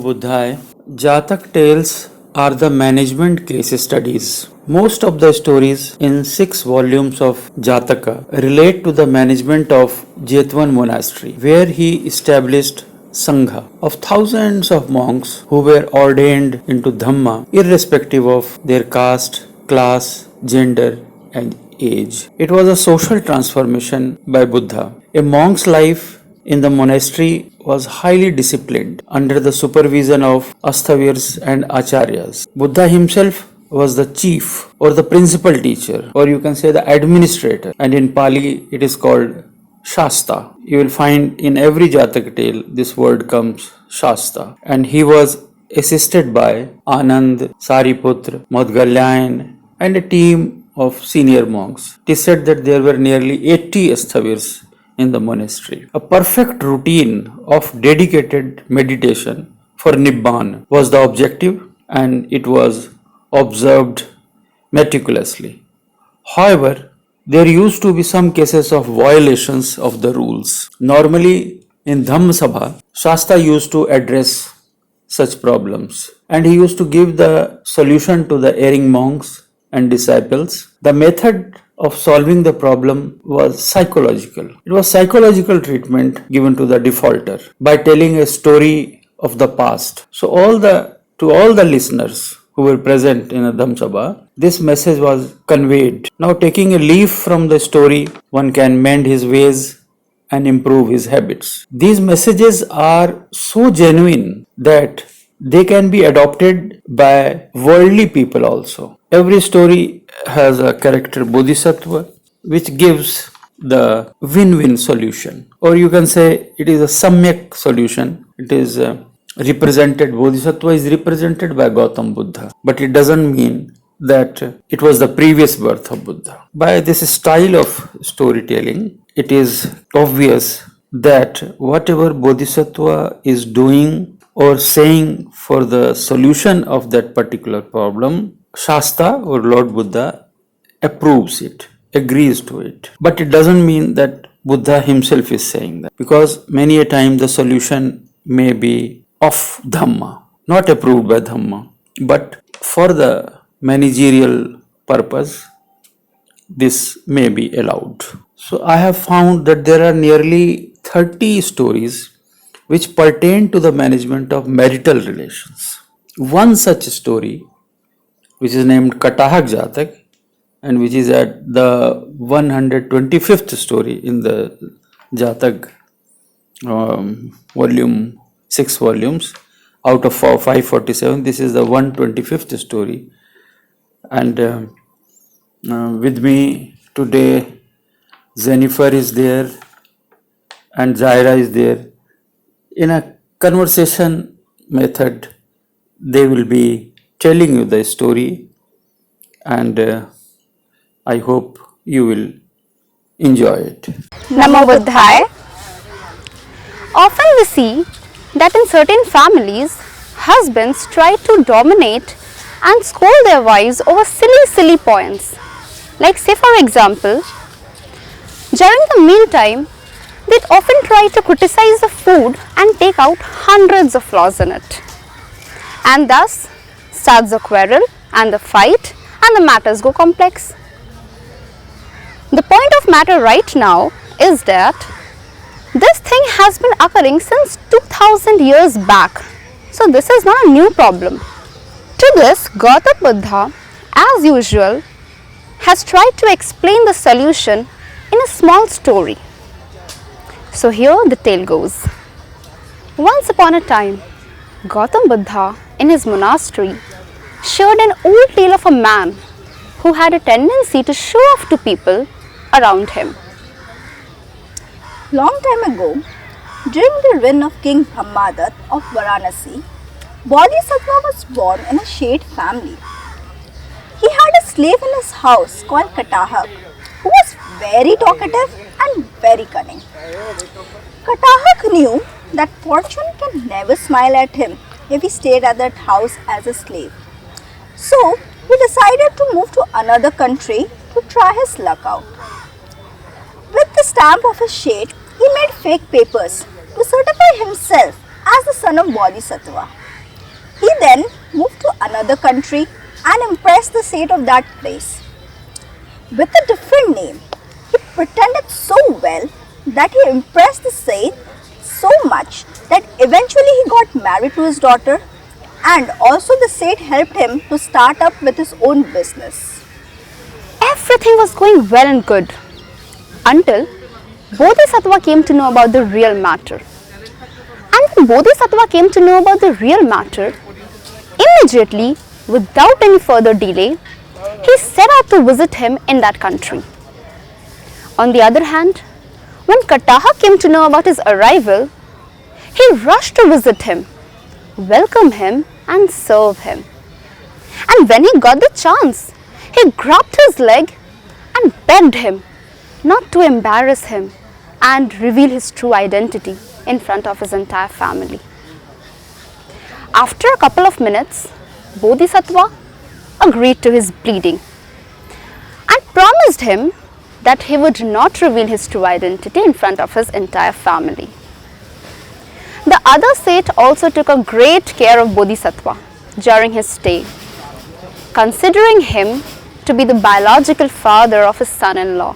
Buddhaya. Jatak tales are the management case studies. Most of the stories in 6 volumes of Jataka relate to the management of Jetwan monastery, where he established Sangha of thousands of monks who were ordained into Dhamma irrespective of their caste, class, gender, and age. It was a social transformation by Buddha. A monk's life in the monastery was highly disciplined under the supervision of Asthavirs and Acharyas. Buddha himself was the chief or the principal teacher, or you can say the administrator, and in Pali it is called Shasta. You will find in every Jatak tale this word comes Shasta, and he was assisted by Anand, Sariputra, Maudgalyayan, and a team of senior monks. It is said that there were nearly 80 Asthavirs in the monastery. A perfect routine of dedicated meditation for Nibbana was the objective, and it was observed meticulously. However, there used to be some cases of violations of the rules. Normally, in Dhamma Sabha, Shasta used to address such problems, and he used to give the solution to the erring monks and disciples. The method of solving the problem was psychological. It was psychological treatment given to the defaulter by telling a story of the past. So to all the listeners who were present in a Dhamsabha, this message was conveyed. Now, taking a leaf from the story, one can mend his ways and improve his habits. These messages are so genuine that they can be adopted by worldly people also. Every story has a character bodhisattva which gives the win-win solution, or you can say it is a samyak solution. It is represented, bodhisattva is represented by Gautam Buddha, but it doesn't mean that it was the previous birth of Buddha. By this style of storytelling, it is obvious that whatever bodhisattva is doing or saying for the solution of that particular problem, Shasta or Lord Buddha approves it, agrees to it. But it doesn't mean that Buddha himself is saying that, because many a time the solution may be of Dhamma, not approved by Dhamma, but for the managerial purpose, this may be allowed. So I have found that there are nearly 30 stories which pertain to the management of marital relations. One such story, which is named Katahak Jatak, and which is at the 125th story in the Jatak volume, 6 volumes out of 547. This is the 125th story, and with me today Jennifer is there and Zaira is there. In a conversation method, they will be telling you the story, and I hope you will enjoy it. Namo Buddhaya. Often we see that in certain families, husbands try to dominate and scold their wives over silly points. Like, say for example, during the mealtime, they often try to criticize the food and take out hundreds of flaws in it. And thus starts the quarrel and the fight, and the matters go complex. The point of matter right now is that this thing has been occurring since 2000 years back. So this is not a new problem. To this, Gautam Buddha, as usual, has tried to explain the solution in a small story. So here the tale goes. Once upon a time, Gautam Buddha in his monastery shared an old tale of a man who had a tendency to show off to people around him. Long time ago, during the reign of King Brahmadatta of Varanasi, Bodhisattva was born in a Sheth family. He had a slave in his house called Katahak, who was very talkative and very cunning. Katahak knew that fortune can never smile at him if he stayed at that house as a slave. So he decided to move to another country to try his luck out. With the stamp of his Sheth, he made fake papers to certify himself as the son of Bodhisattva. He then moved to another country and impressed the Seth of that place. With a different name, he pretended so well that he impressed the Seth so much that eventually he got married to his daughter, and also the Seth helped him to start up with his own business. Everything was going well and good until Bodhisattva came to know about the real matter. And when Bodhisattva came to know about the real matter, immediately, without any further delay, he set out to visit him in that country. On the other hand, when Kataha came to know about his arrival, he rushed to visit him, welcome him and serve him. And when he got the chance, he grabbed his leg and begged him not to embarrass him and reveal his true identity in front of his entire family. After a couple of minutes, Bodhisattva agreed to his pleading and promised him that he would not reveal his true identity in front of his entire family. The other Seth also took a great care of Bodhisattva during his stay, considering him to be the biological father of his son-in-law.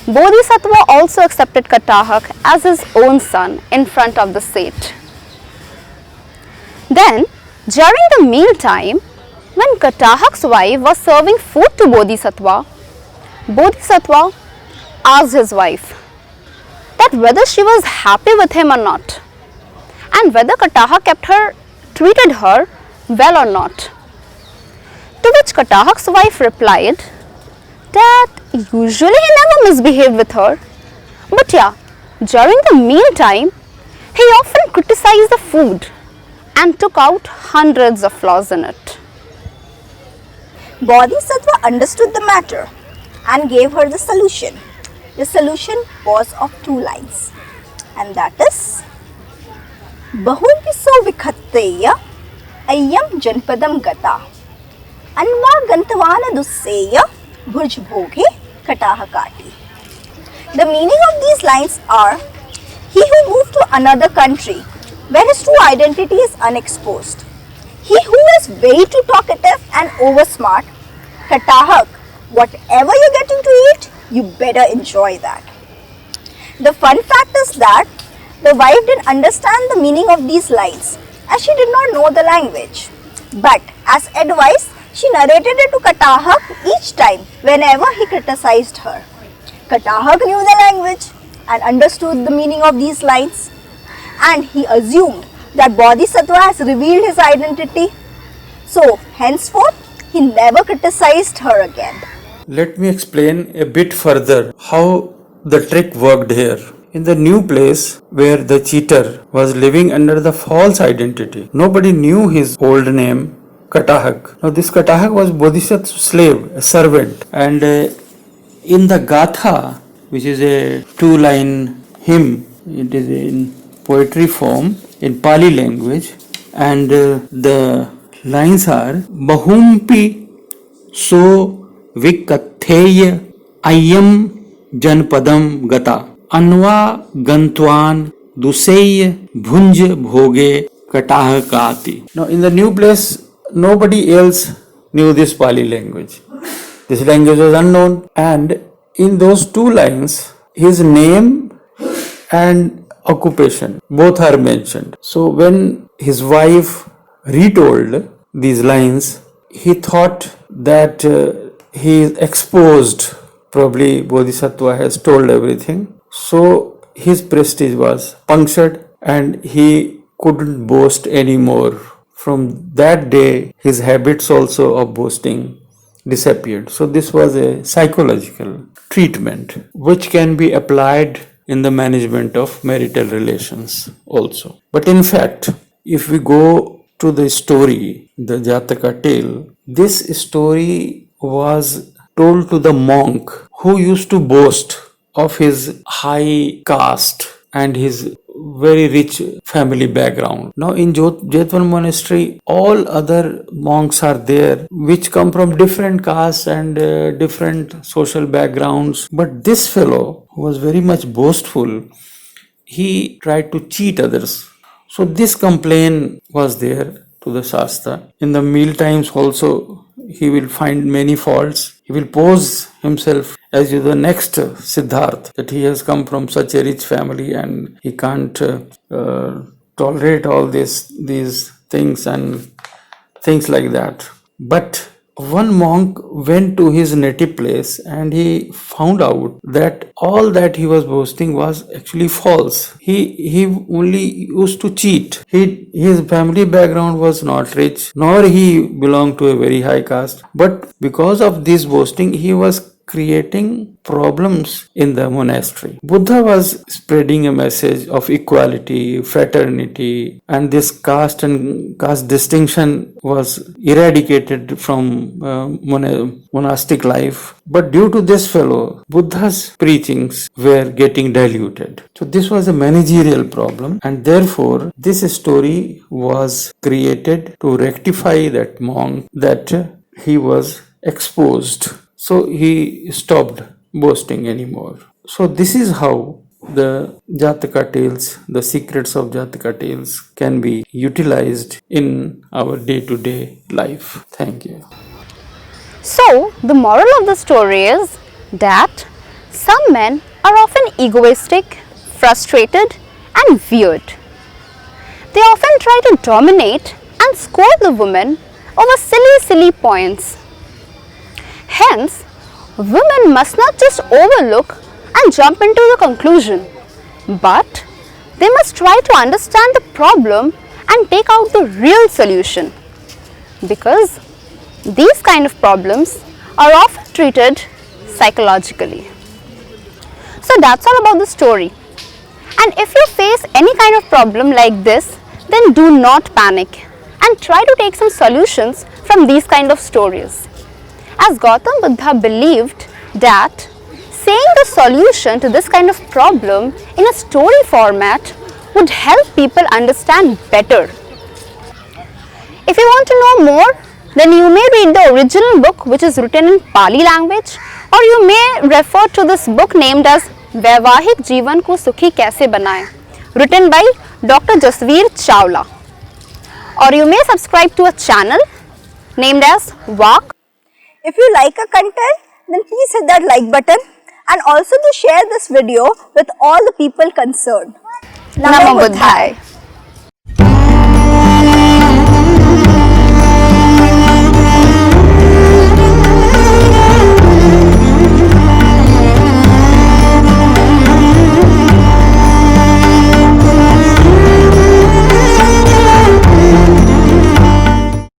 Bodhisattva also accepted Katahak as his own son in front of the Seth. Then, during the mealtime, when Katahak's wife was serving food to Bodhisattva, Bodhisattva asked his wife that whether she was happy with him or not, and whether Katahak treated her well or not. To which Katahak's wife replied that usually he never misbehaved with her, but yeah, during the mealtime, he often criticized the food and took out hundreds of flaws in it. Bodhisattva understood the matter and gave her the solution. The solution was of 2 lines, and that is Bahulpiso vikhatteya ayyam janpadam gata anva gantavana dusseya bhurj bhoge katahakati. The meaning of these lines are: he who moved to another country where his true identity is unexposed, he who is way too talkative and oversmart, Katahak, whatever you're getting to eat, you better enjoy that. The fun fact is that the wife didn't understand the meaning of these lines as she did not know the language. But as advice, she narrated it to Katahak each time whenever he criticized her. Katahak knew the language and understood the meaning of these lines, and he assumed that Bodhisattva has revealed his identity. So henceforth, he never criticized her again. Let me explain a bit further how the trick worked here. In the new place where the cheater was living under the false identity, nobody knew his old name, Katahak. Now this Katahak was Bodhisattva's slave, a servant, and in the Gatha, which is a 2-line hymn, it is in poetry form in Pali language, and the lines are Bahumpi so vikatheya ayyam janpadam gata anva gantwan dusey bhunj bhoge katahakati. Now in the new place, nobody else knew this Pali language. This language was unknown, and in those 2 lines, his name and occupation both are mentioned. So when his wife retold these lines, he thought that he is exposed. Probably Bodhisattva has told everything. So his prestige was punctured and he couldn't boast anymore. From that day, his habits also of boasting disappeared. So this was a psychological treatment which can be applied in the management of marital relations also. But in fact, if we go to the story, the Jataka tale, this story was told to the monk who used to boast of his high caste and his very rich family background. Now in Jetvan monastery, all other monks are there which come from different castes and different social backgrounds. But this fellow, who was very much boastful, he tried to cheat others. So this complaint was there to the Shastra. In the meal times also, he will find many faults. He will pose himself as the next Siddharth, that he has come from such a rich family and he can't tolerate all these things and things like that. But one monk went to his native place and he found out that all that he was boasting was actually false. He only used to cheat. His family background was not rich, nor he belonged to a very high caste. But because of this boasting, he was creating problems in the monastery. Buddha was spreading a message of equality, fraternity, and this caste and caste distinction was eradicated from monastic life. But due to this fellow, Buddha's preachings were getting diluted. So this was a managerial problem, and therefore this story was created to rectify that monk, that he was exposed. So he stopped boasting anymore. So this is how the Jataka tales, the secrets of Jataka tales can be utilized in our day-to-day life. Thank you. So, the moral of the story is that some men are often egoistic, frustrated, and weird. They often try to dominate and scold the women over silly points. Hence, women must not just overlook and jump into the conclusion, but they must try to understand the problem and take out the real solution, because these kind of problems are often treated psychologically. So that's all about the story. And if you face any kind of problem like this, then do not panic and try to take some solutions from these kind of stories. As Gautam Buddha believed that saying the solution to this kind of problem in a story format would help people understand better. If you want to know more, then you may read the original book, which is written in Pali language, or you may refer to this book named as वैवाहिक जीवन को सुखी कैसे बनाएं, written by Dr. Jasveer Chawla. Or you may subscribe to a channel named as Vak. If you like a content, then please hit that like button and also to share this video with all the people concerned. Namo Buddhaya.